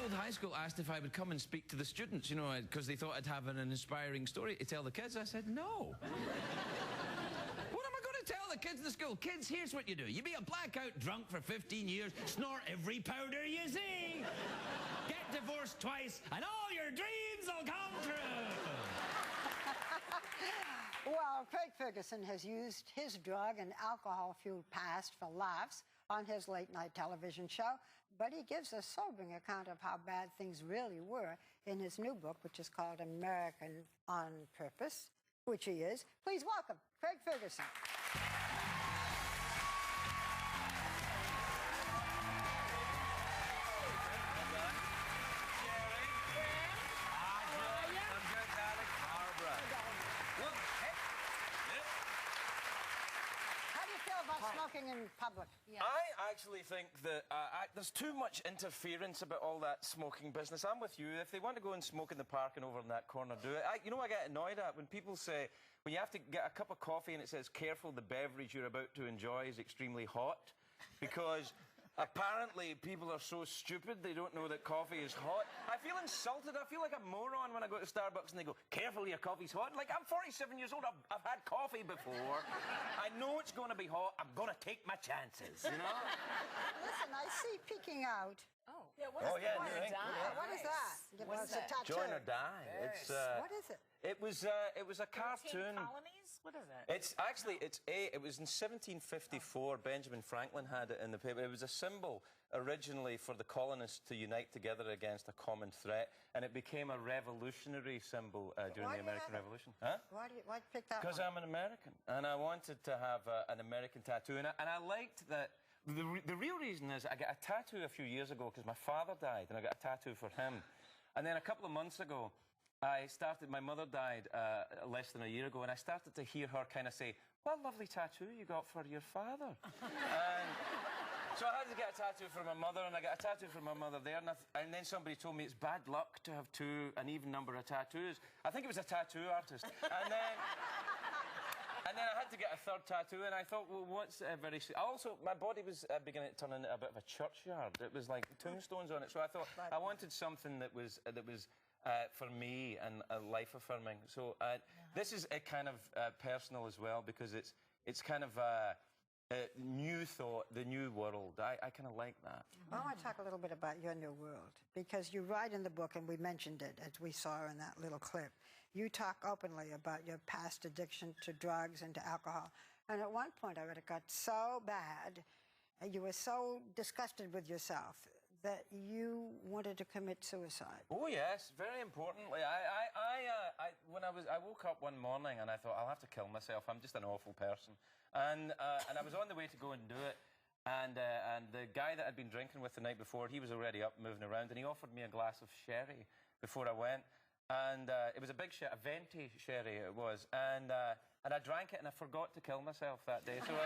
old high school asked if I would come and speak to the students, you know, because they thought I'd have an inspiring story to tell the kids. I said, no. What am I going to tell the kids in the school? Kids, here's what you do. You be a blackout drunk for 15 years, snort every powder you see, get divorced twice, and all your dreams will come true. Well, Craig Ferguson has used his drug and alcohol-fueled past for laughs on his late-night television show, but he gives a sobering account of how bad things really were in his new book, which is called American on Purpose, which he is. Please welcome Craig Ferguson. About smoking in public. Yes. I actually think that there's too much interference about all that smoking business. I'm with you. If they want to go and smoke in the park and over in that corner, do it. You know, I get annoyed at when people say, when you have to get a cup of coffee and it says, careful, the beverage you're about to enjoy is extremely hot, because apparently people are so stupid they don't know that coffee is hot. I feel insulted. I feel like a moron when I go to Starbucks and they go, careful, your coffee's hot. Like, I'm 47 years old. I've had coffee before. I know it's going to be hot. I'm going to take my chances, you know? Listen, I see peeking out. Oh, yeah, what is What is that? What is that? Join or die. It's, what is it? It was a cartoon. Colonies? What is it? It was in 1754. Benjamin Franklin had it in the paper. It was a symbol originally for the colonists to unite together against a common threat, and it became a revolutionary symbol during the American Revolution. Huh? Why pick that? Because I'm an American, and I wanted to have an American tattoo, and I liked that. The real reason is I got a tattoo a few years ago because my father died, and I got a tattoo for him. And then a couple of months ago, my mother died less than a year ago, and I started to hear her kind of say, what a lovely tattoo you got for your father. And so I had to get a tattoo for my mother, and I got a tattoo for my mother there, and then somebody told me it's bad luck to have an even number of tattoos. I think it was a tattoo artist. And then I had to get a third tattoo, and I thought, well, what's very... Also, my body was beginning to turn into a bit of a churchyard. It was like tombstones on it, so I thought I wanted something that was for me and life-affirming. So this is a kind of personal as well, because it's kind of new thought, the new world. I kind of like that. I want to talk a little bit about your new world, because you write in the book, and we mentioned it, as we saw in that little clip, you talk openly about your past addiction to drugs and to alcohol. And at one point, I read it got so bad, and you were so disgusted with yourself that you wanted to commit suicide. Oh yes, very importantly. I woke up one morning and I thought, I'll have to kill myself. I'm just an awful person. And I was on the way to go and do it. And the guy that I'd been drinking with the night before, he was already up moving around, and he offered me a glass of sherry before I went. And it was a big a venti sherry it was. And I drank it, and I forgot to kill myself that day. So it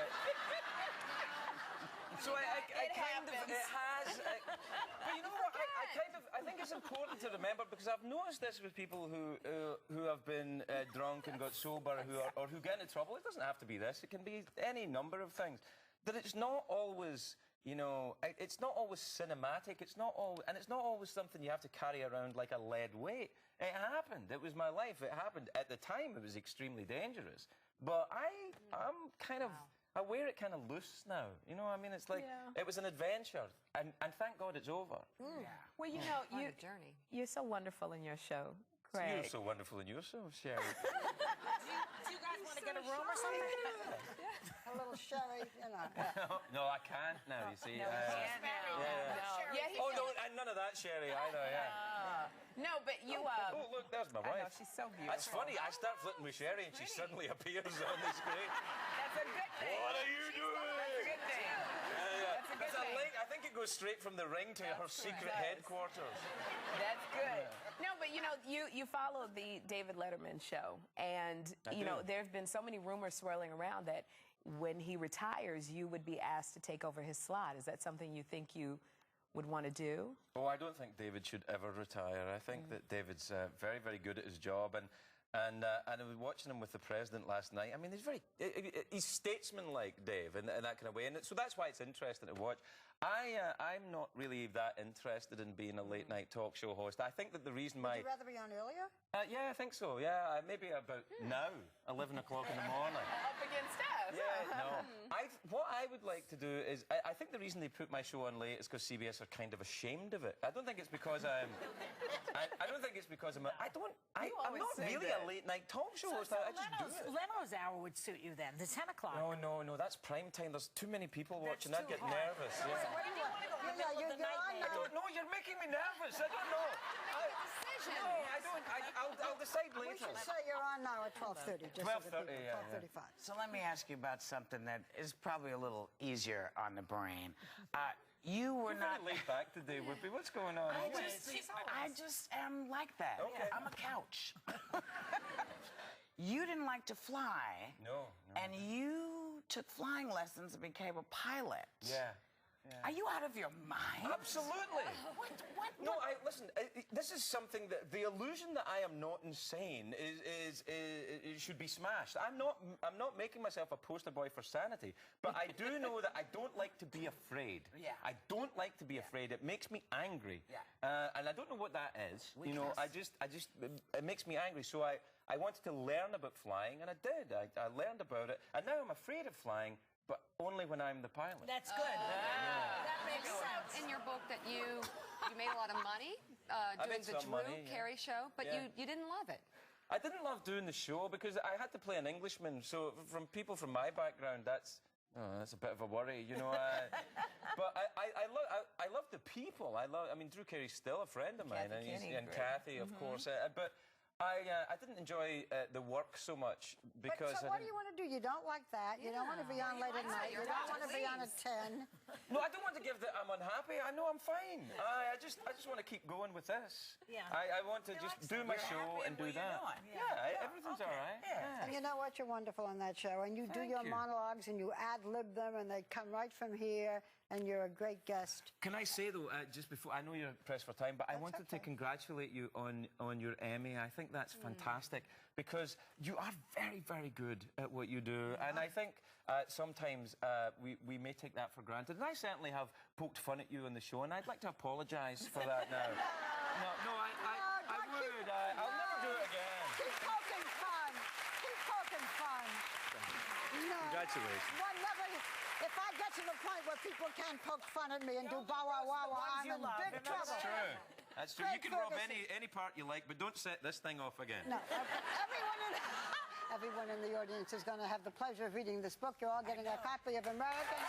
has. But you know what? I think it's important to remember, because I've noticed this with people who have been drunk and got sober, or who get into trouble. It doesn't have to be this. It can be any number of things. That it's not always, you know, it's not always cinematic. It's not always something you have to carry around like a lead weight. It happened. It was my life. It happened. At the time, it was extremely dangerous. But I'm kind of... I wear it kind of loose now. You know, I mean, it's like, it was an adventure, and thank God it's over. Yeah. Well, you know, you're so wonderful in your show, Craig. You're so wonderful in your show, Sherry. Do you guys want to get a room or something? A little sherry, you know. No, I can't now, you see. No, he can't now. Oh, no, and none of that sherry either, No, but you... Oh, look, there's my wife. I know, she's so beautiful. That's funny. I start flirting with Sherry, and she suddenly appears on the screen. That's a good thing. What are you doing? That's a good thing. That's a good thing. Link. I think it goes straight from the ring to her secret headquarters. That's good. No, but you know, you follow the David Letterman show, and you know, there have been so many rumors swirling around that when he retires, you would be asked to take over his slot. Is that something you think you would want to do? Oh, I don't think David should ever retire. I think that David's very, very good at his job, and And I was watching him with the president last night. I mean, he's statesman-like, Dave, in that kind of way. And so that's why it's interesting to watch. I'm not really that interested in being a late-night talk show host. I think that the reason Would you rather be on earlier? Yeah, I think so, yeah. Maybe about now, 11 o'clock in the morning. Up against us. Yeah, no. What I would like to do is, I think the reason they put my show on late is because CBS are kind of ashamed of it. I don't think it's because I'm... I don't think it's because I'm I'm not really a late-night talk show host. I just do it. Leno's hour would suit you then, the 10 o'clock. No, that's prime time. There's too many people watching. I'd get nervous. So Yeah. where do you want to go in the middle of the night? I don't know. You're making me nervous. I don't know. No, I don't. I'll decide later. We should say you're on now at 12:30. 12:30, yeah. 12:35. So let me ask you about something that is probably a little easier on the brain. You were not laid back today, Whoopi. What's going on? I just am like that. Okay. I'm a couch. You didn't like to fly. No. And you took flying lessons and became a pilot. Yeah. Are you out of your mind? Absolutely. What? No, listen. This is something that the illusion that I am not insane is should be smashed. I'm not making myself a poster boy for sanity, but I do know that I don't like to be afraid. Yeah. I don't like to be afraid. It makes me angry. Yeah. And I don't know what that is. Weakness. You know, it makes me angry. So I wanted to learn about flying, and I did. I learned about it, and now I'm afraid of flying. But only when I'm the pilot. That's good. That makes sense. In your book that you made a lot of money doing the Drew Carey show, but you didn't love it. I didn't love doing the show because I had to play an Englishman. So from people from my background, that's a bit of a worry, you know. But I love the people. I mean, Drew Carey's still a friend of mine, and Kathy, of course. But I didn't enjoy the work so much because. So what do you want to do? You don't like that. You don't want to be on late at night. You don't want to be on at 10. No, I don't want to give that I'm unhappy. I know I'm fine. I just want to keep going with this. Yeah. I want to just do my show and do that. Yeah, everything's all right. Yeah. And you know what? You're wonderful on that show. And you do your monologues and you ad-lib them and they come right from here. And you're a great guest. Can I say, though, just before, I know you're pressed for time, but I wanted to congratulate you on your Emmy. I think that's fantastic because you are very, very good at what you do. And I think sometimes we may take that for granted. And I certainly have poked fun at you on the show, and I'd like to apologise for that now. No, I would. I'll never do it again. Keep poking fun. Keep poking fun. No. Congratulations. One never... If I get to the point where people can't poke fun at me and do bow wow wow wow, I'm in big trouble. That's true. That's true. You can rub any part you like, but don't set this thing off again. No. Everyone in the audience is going to have the pleasure of reading this book. You're all getting a copy of American